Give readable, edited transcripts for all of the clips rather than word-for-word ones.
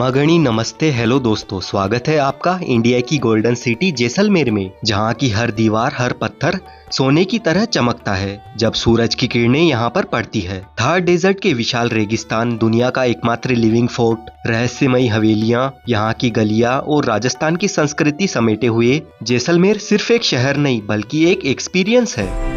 महागणी नमस्ते हेलो दोस्तों, स्वागत है आपका इंडिया की गोल्डन सिटी जैसलमेर में, जहां की हर दीवार हर पत्थर सोने की तरह चमकता है जब सूरज की किरणें यहां पर पड़ती है। थार डेजर्ट के विशाल रेगिस्तान, दुनिया का एकमात्र लिविंग फोर्ट, रहस्यमयी हवेलियां, यहां की गलियां और राजस्थान की संस्कृति समेटे हुए जैसलमेर सिर्फ एक शहर नहीं बल्कि एक एक्सपीरियंस है।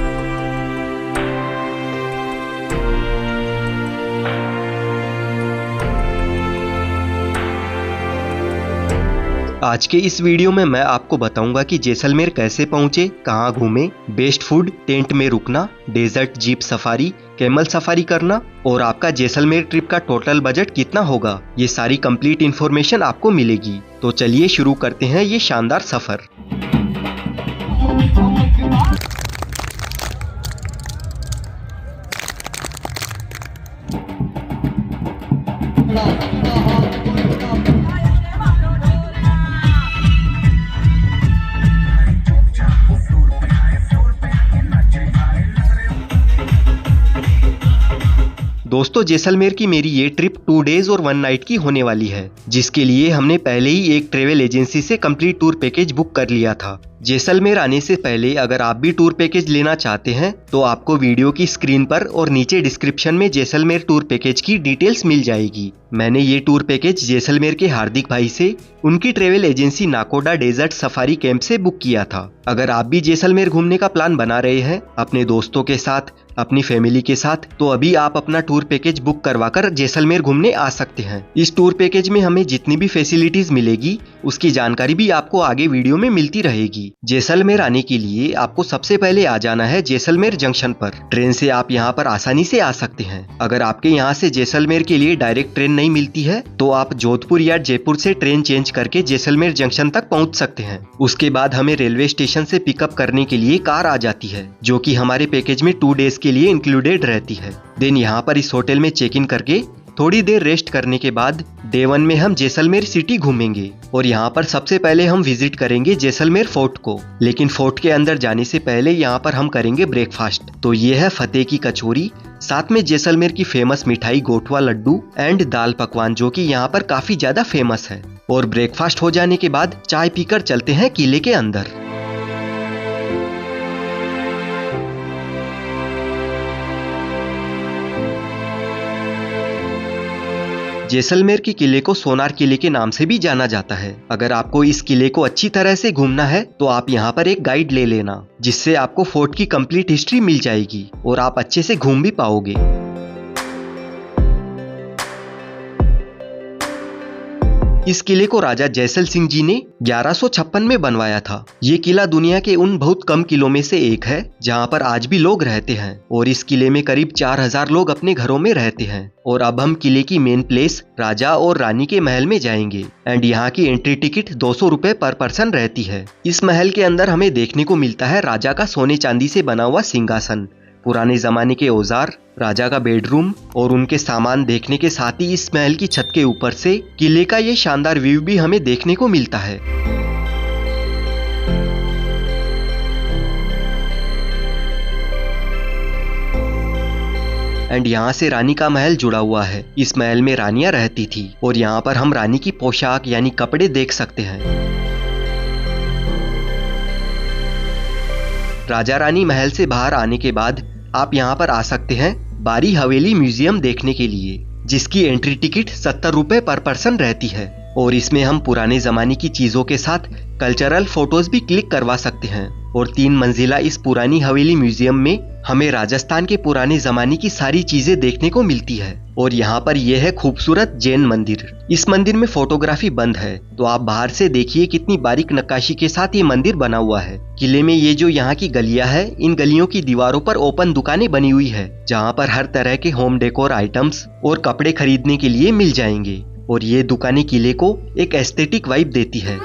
आज के इस वीडियो में मैं आपको बताऊंगा कि जैसलमेर कैसे पहुंचे, कहां घूमें, बेस्ट फूड, टेंट में रुकना, desert jeep safari, camel safari करना और आपका जैसलमेर ट्रिप का टोटल बजट कितना होगा। ये सारी कंप्लीट इन्फॉर्मेशन आपको मिलेगी। तो चलिए शुरू करते हैं ये शानदार सफर। दोस्तों, जैसलमेर की मेरी ये ट्रिप 2 डेज और 1 नाइट की होने वाली है, जिसके लिए हमने पहले ही एक ट्रेवल एजेंसी से कंप्लीट टूर पैकेज बुक कर लिया था। जैसलमेर आने से पहले अगर आप भी टूर पैकेज लेना चाहते हैं तो आपको वीडियो की स्क्रीन पर और नीचे डिस्क्रिप्शन में जैसलमेर टूर पैकेज की डिटेल्स मिल जाएगी। मैंने ये टूर पैकेज जैसलमेर के हार्दिक भाई से उनकी travel agency Nakoda desert safari camp से बुक किया था। अगर आप भी जैसलमेर घूमने का प्लान बना रहे हैं अपने दोस्तों के साथ, अपनी फैमिली के साथ, तो अभी आप अपना टूर पैकेज बुक करवाकर जैसलमेर घूमने आ सकते हैं। इस टूर पैकेज में हमें जितनी भी फैसिलिटीज मिलेगी उसकी जानकारी भी आपको आगे वीडियो में मिलती रहेगी। जैसलमेर आने के लिए आपको सबसे पहले आ जाना है जैसलमेर जंक्शन पर। ट्रेन से आप यहाँ पर आसानी से आ सकते हैं। अगर आपके यहाँ से जैसलमेर के लिए डायरेक्ट ट्रेन नहीं मिलती है तो आप जोधपुर या जयपुर से ट्रेन चेंज करके जैसलमेर जंक्शन तक पहुँच सकते हैं। उसके बाद हमें रेलवे स्टेशन से पिकअप करने के लिए कार आ जाती है, जो कि हमारे पैकेज में 2 डेज के लिए इंक्लूडेड रहती है। देन यहाँ पर इस होटल में चेक इन करके थोड़ी देर रेस्ट करने के बाद डे 1 में हम जैसलमेर सिटी घूमेंगे और यहाँ पर सबसे पहले हम विजिट करेंगे जैसलमेर फोर्ट को। लेकिन फोर्ट के अंदर जाने से पहले यहाँ पर हम करेंगे ब्रेकफास्ट। तो ये है फतेह की कचौरी, साथ में जैसलमेर की फेमस मिठाई गोठवा लड्डू एंड दाल पकवान, जो कि यहाँ पर काफी ज्यादा फेमस है। और ब्रेकफास्ट हो जाने के बाद चाय पीकर चलते हैं किले के अंदर। जैसलमेर के किले को सोनार किले के नाम से भी जाना जाता है। अगर आपको इस किले को अच्छी तरह से घूमना है तो आप यहाँ पर एक गाइड ले लेना, जिससे आपको फोर्ट की कंप्लीट हिस्ट्री मिल जाएगी और आप अच्छे से घूम भी पाओगे। इस किले को राजा जैसल सिंह जी ने 1156 में बनवाया था। ये किला दुनिया के उन बहुत कम किलों में से एक है जहाँ पर आज भी लोग रहते हैं और इस किले में करीब 4000 लोग अपने घरों में रहते हैं। और अब हम किले की मेन प्लेस राजा और रानी के महल में जाएंगे एंड यहाँ की एंट्री टिकट 200 रुपए पर पर्सन रहती है। इस महल के अंदर हमें देखने को मिलता है राजा का सोने चांदी से बना हुआ सिंहासन, पुराने जमाने के औजार, राजा का बेडरूम और उनके सामान देखने के साथ ही इस महल की छत के ऊपर से किले का ये शानदार व्यू भी हमें देखने को मिलता है। एंड यहाँ से रानी का महल जुड़ा हुआ है। इस महल में रानियां रहती थी और यहाँ पर हम रानी की पोशाक यानी कपड़े देख सकते हैं। राजा रानी महल से बाहर आने के बाद आप यहाँ पर आ सकते हैं बारी हवेली म्यूजियम देखने के लिए, जिसकी एंट्री टिकट 70 रुपए पर पर्सन रहती है और इसमें हम पुराने जमाने की चीजों के साथ कल्चरल फोटोज भी क्लिक करवा सकते हैं। और 3 मंजिला इस पुरानी हवेली म्यूजियम में हमें राजस्थान के पुराने जमाने की सारी चीजें देखने को मिलती है। और यहाँ पर यह है खूबसूरत जैन मंदिर। इस मंदिर में फोटोग्राफी बंद है, तो आप बाहर से देखिए कितनी बारीक नक्काशी के साथ ये मंदिर बना हुआ है। किले में ये जो यहाँ की गलियां है, इन गलियों की दीवारों पर ओपन दुकानें बनी हुई है, जहाँ पर हर तरह के होम डेकोर आइटम्स और कपड़े खरीदने के लिए मिल जाएंगे। और ये दुकानें किले को एक एस्थेटिक वाइब देती है।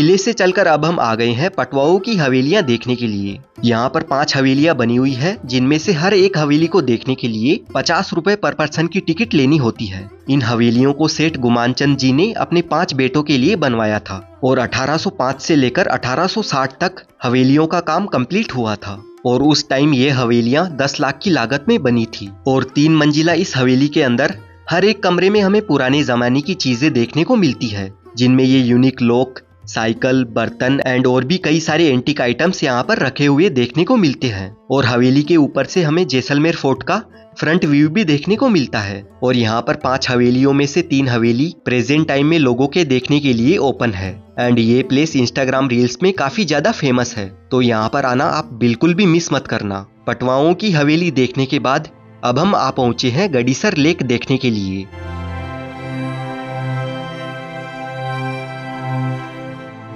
किले से चलकर अब हम आ गए हैं पटवाओं की हवेलियां देखने के लिए। यहाँ पर 5 हवेलियां बनी हुई है, जिनमें से हर एक हवेली को देखने के लिए 50 रुपए पर पर्सन की टिकट लेनी होती है। इन हवेलियों को सेठ गुमानचंद जी ने अपने 5 बेटों के लिए बनवाया था और 1805 से लेकर 1860 तक हवेलियों का काम कंप्लीट हुआ था। और उस टाइम ये हवेलियां 10 लाख की लागत में बनी थी और 3 मंजिला इस हवेली के अंदर हर एक कमरे में हमें पुराने जमाने की चीजें देखने को मिलती है, जिनमें ये यूनिक लॉक, साइकिल, बर्तन एंड और भी कई सारे एंटीक आइटम्स यहाँ पर रखे हुए देखने को मिलते हैं। और हवेली के ऊपर से हमें जैसलमेर फोर्ट का फ्रंट व्यू भी देखने को मिलता है। और यहाँ पर 5 हवेलियों में से 3 हवेली प्रेजेंट टाइम में लोगों के देखने के लिए ओपन है एंड ये प्लेस इंस्टाग्राम रील्स में काफी ज्यादा फेमस है, तो यहाँ पर आना आप बिल्कुल भी मिस मत करना। पटवाओं की हवेली देखने के बाद अब हम आ पहुंचे हैं गडीसर लेक देखने के लिए।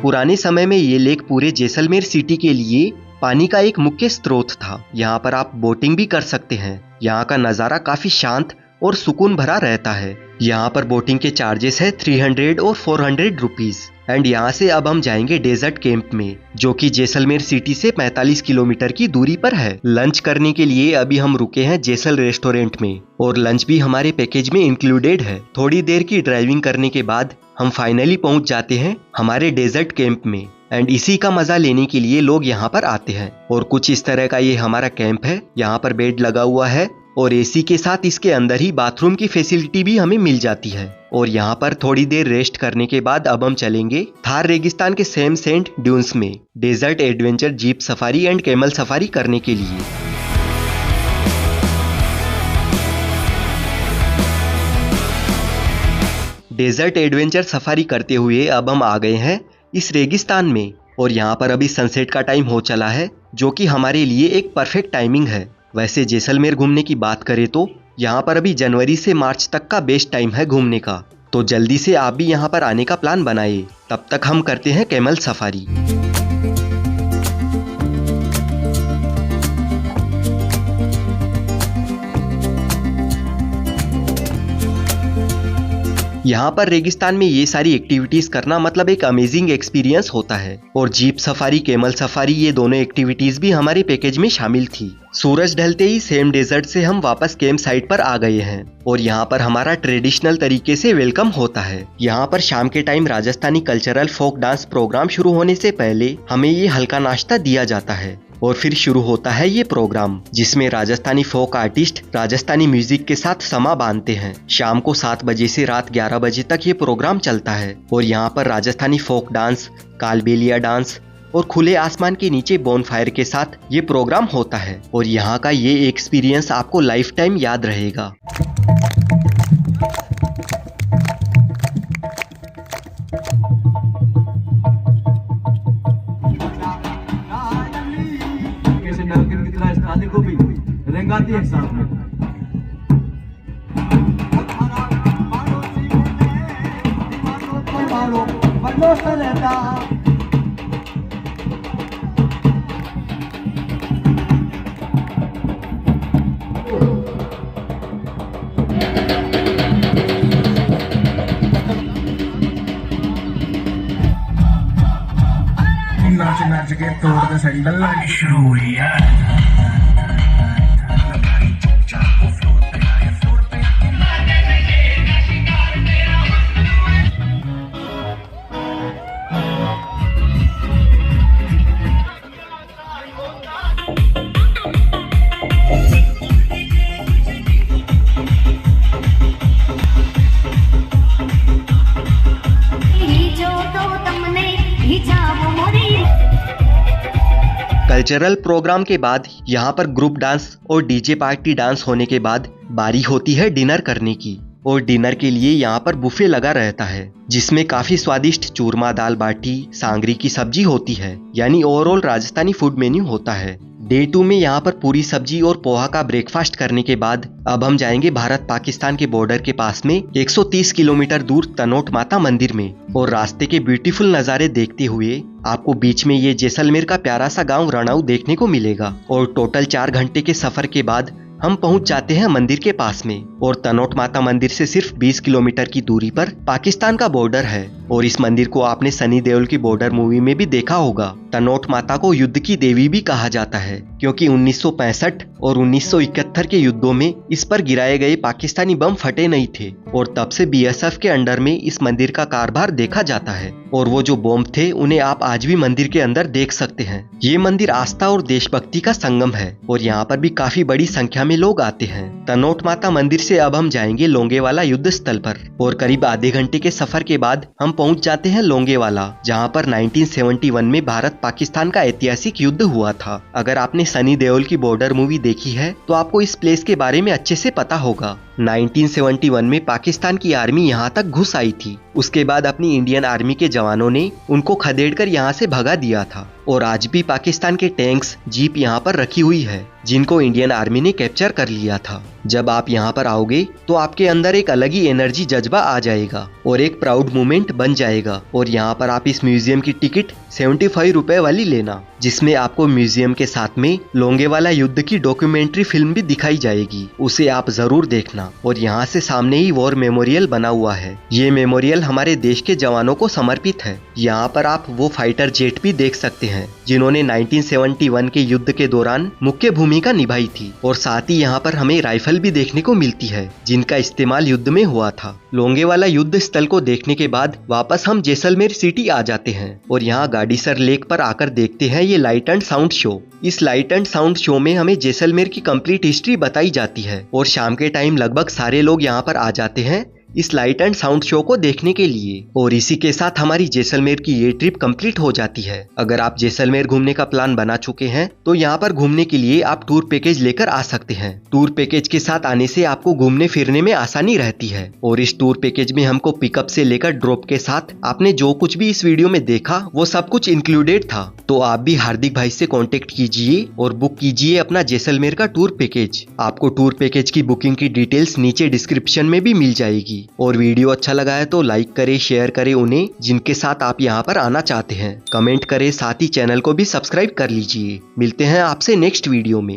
पुराने समय में ये लेक पूरे जैसलमेर सिटी के लिए पानी का एक मुख्य स्रोत था। यहाँ पर आप बोटिंग भी कर सकते हैं। यहाँ का नज़ारा काफी शांत और सुकून भरा रहता है। यहाँ पर बोटिंग के चार्जेस है 300 और 400 रुपीज। एंड यहाँ से अब हम जाएंगे डेजर्ट कैंप में, जो कि जैसलमेर सिटी से 45 किलोमीटर की दूरी पर है। लंच करने के लिए अभी हम रुके हैं जैसल रेस्टोरेंट में और लंच भी हमारे पैकेज में इंक्लूडेड है। थोड़ी देर की ड्राइविंग करने के बाद हम फाइनली पहुंच जाते हैं हमारे डेजर्ट कैंप में एंड इसी का मजा लेने के लिए लोग यहाँ पर आते हैं। और कुछ इस तरह का ये हमारा कैंप है। यहाँ पर बेड लगा हुआ है और एसी के साथ इसके अंदर ही बाथरूम की फैसिलिटी भी हमें मिल जाती है। और यहाँ पर थोड़ी देर रेस्ट करने के बाद अब हम चलेंगे थार रेगिस्तान के सेम सेंट ड्यून्स में desert adventure jeep safari and camel safari करने के लिए। डेजर्ट एडवेंचर सफारी करते हुए अब हम आ गए हैं इस रेगिस्तान में और यहाँ पर अभी सनसेट का टाइम हो चला है, जो कि हमारे लिए एक परफेक्ट टाइमिंग है। वैसे जैसलमेर घूमने की बात करें तो यहाँ पर अभी जनवरी से मार्च तक का बेस्ट टाइम है घूमने का, तो जल्दी से आप भी यहाँ पर आने का प्लान बनाइए। तब तक हम करते हैं कैमल सफारी। यहाँ पर रेगिस्तान में ये सारी एक्टिविटीज करना मतलब एक अमेजिंग एक्सपीरियंस होता है। और जीप सफारी, कैमल सफारी, ये दोनों एक्टिविटीज भी हमारे पैकेज में शामिल थी। सूरज ढलते ही सेम डेजर्ट से हम वापस कैंप साइट पर आ गए हैं और यहाँ पर हमारा ट्रेडिशनल तरीके से वेलकम होता है। यहाँ पर शाम के time Rajasthani cultural folk dance program शुरू होने से पहले हमें ये हल्का नाश्ता दिया जाता है और फिर शुरू होता है ये प्रोग्राम, जिसमें Rajasthani folk artist Rajasthani music के साथ समा बांधते हैं। शाम को 7 बजे से रात 11 बजे तक ये प्रोग्राम चलता है और यहाँ पर Rajasthani folk dance, Kalbelia dance और खुले आसमान के नीचे बोनफायर के साथ ये प्रोग्राम होता है और यहाँ का ये एक्सपीरियंस आपको लाइफ टाइम याद रहेगा। को भी रेंगाती है साथ में। नाच नाच के तोड़ दे सैंडल शुरू हुई है। कल्चरल प्रोग्राम के बाद यहाँ पर ग्रुप डांस और डीजे पार्टी डांस होने के बाद बारी होती है डिनर करने की। और डिनर के लिए यहाँ पर बुफे लगा रहता है, जिसमें काफी स्वादिष्ट चूरमा, दाल बाटी, सांगरी की सब्जी होती है, यानी ओवरऑल राजस्थानी फूड मेन्यू होता है। डे 2 में यहाँ पर पूरी सब्जी और पोहा का ब्रेकफास्ट करने के बाद अब हम जाएंगे भारत पाकिस्तान के बॉर्डर के पास में 130 किलोमीटर दूर तनोट माता मंदिर में। और रास्ते के ब्यूटीफुल नज़ारे देखते हुए आपको बीच में ये जैसलमेर का प्यारा सा गांव रणाऊ देखने को मिलेगा। और टोटल 4 घंटे के सफर के बाद हम पहुंच जाते हैं मंदिर के पास में और तनोट माता मंदिर से सिर्फ 20 किलोमीटर की दूरी पर पाकिस्तान का बॉर्डर है। और इस मंदिर को आपने सनी देओल की बॉर्डर मूवी में भी देखा होगा। तनोट माता को युद्ध की देवी भी कहा जाता है क्योंकि 1965 और 1971 के युद्धों में इस पर गिराए गए पाकिस्तानी बम फटे नहीं थे और तब से बीएसएफ के अंडर में इस मंदिर का कारभार देखा जाता है। और वो जो बम थे उन्हें आप आज भी मंदिर के अंदर देख सकते हैं। ये मंदिर आस्था और देशभक्ति का संगम है और यहाँ पर भी काफी बड़ी संख्या में लोग आते हैं। तनोट माता मंदिर से अब हम जाएंगे लोंगेवाला युद्ध स्थल पर और करीब आधे घंटे के सफर के बाद हम पहुंच जाते हैं लोंगेवाला, जहाँ पर 1971 में भारत पाकिस्तान का ऐतिहासिक युद्ध हुआ था। अगर आपने सनी देओल की बॉर्डर मूवी देखी है तो आपको इस प्लेस के बारे में अच्छे से पता होगा। 1971 में पाकिस्तान की आर्मी यहाँ तक घुस आई थी। उसके बाद अपनी इंडियन आर्मी के जवानों ने उनको खदेड़कर यहाँ से भगा दिया था और आज भी पाकिस्तान के टैंक्स जीप यहाँ पर रखी हुई है जिनको इंडियन आर्मी ने कैप्चर कर लिया था। जब आप यहाँ पर आओगे तो आपके अंदर एक अलग ही एनर्जी जज्बा आ जाएगा और एक प्राउड मोमेंट बन जाएगा। और यहाँ पर आप इस म्यूजियम की टिकट 75 रुपए वाली लेना, जिसमें आपको म्यूजियम के साथ में लोंगेवाला युद्ध की डॉक्यूमेंट्री फिल्म भी दिखाई जाएगी। उसे आप जरूर देखना। और यहाँ से सामने ही वॉर मेमोरियल बना हुआ है। ये मेमोरियल हमारे देश के जवानों को समर्पित है। यहाँ पर आप वो फाइटर जेट भी देख सकते हैं जिन्होंने 1971 के युद्ध के दौरान मुख्य भूमिका निभाई थी। और साथ ही यहाँ पर हमें राइफल भी देखने को मिलती है जिनका इस्तेमाल युद्ध में हुआ था। लोंगेवाला युद्ध स्थल को देखने के बाद वापस हम जैसलमेर सिटी आ जाते हैं और यहाँ गाड़ीसर लेक पर आकर देखते हैं ये लाइट एंड साउंड शो। इस लाइट एंड साउंड शो में हमें जैसलमेर की कंप्लीट हिस्ट्री बताई जाती है और शाम के टाइम लगभग सारे लोग यहाँ पर आ जाते हैं इस लाइट एंड साउंड शो को देखने के लिए। और इसी के साथ हमारी जैसलमेर की ये ट्रिप कंप्लीट हो जाती है। अगर आप जैसलमेर घूमने का प्लान बना चुके हैं तो यहाँ पर घूमने के लिए आप टूर पैकेज लेकर आ सकते हैं। टूर पैकेज के साथ आने से आपको घूमने फिरने में आसानी रहती है। और इस टूर पैकेज में हमको पिकअप से लेकर ड्रॉप के साथ आपने जो कुछ भी इस वीडियो में देखा वो सब कुछ इंक्लूडेड था। तो आप भी हार्दिक भाई से कॉन्टेक्ट कीजिए और बुक कीजिए अपना जैसलमेर का टूर पैकेज। आपको टूर पैकेज की बुकिंग की डिटेल्स नीचे डिस्क्रिप्शन में भी मिल जाएगी। और वीडियो अच्छा लगा है तो लाइक करें, शेयर करें उन्हें जिनके साथ आप यहाँ पर आना चाहते हैं। कमेंट करें, साथ ही चैनल को भी सब्सक्राइब कर लीजिए। मिलते हैं आपसे नेक्स्ट वीडियो में।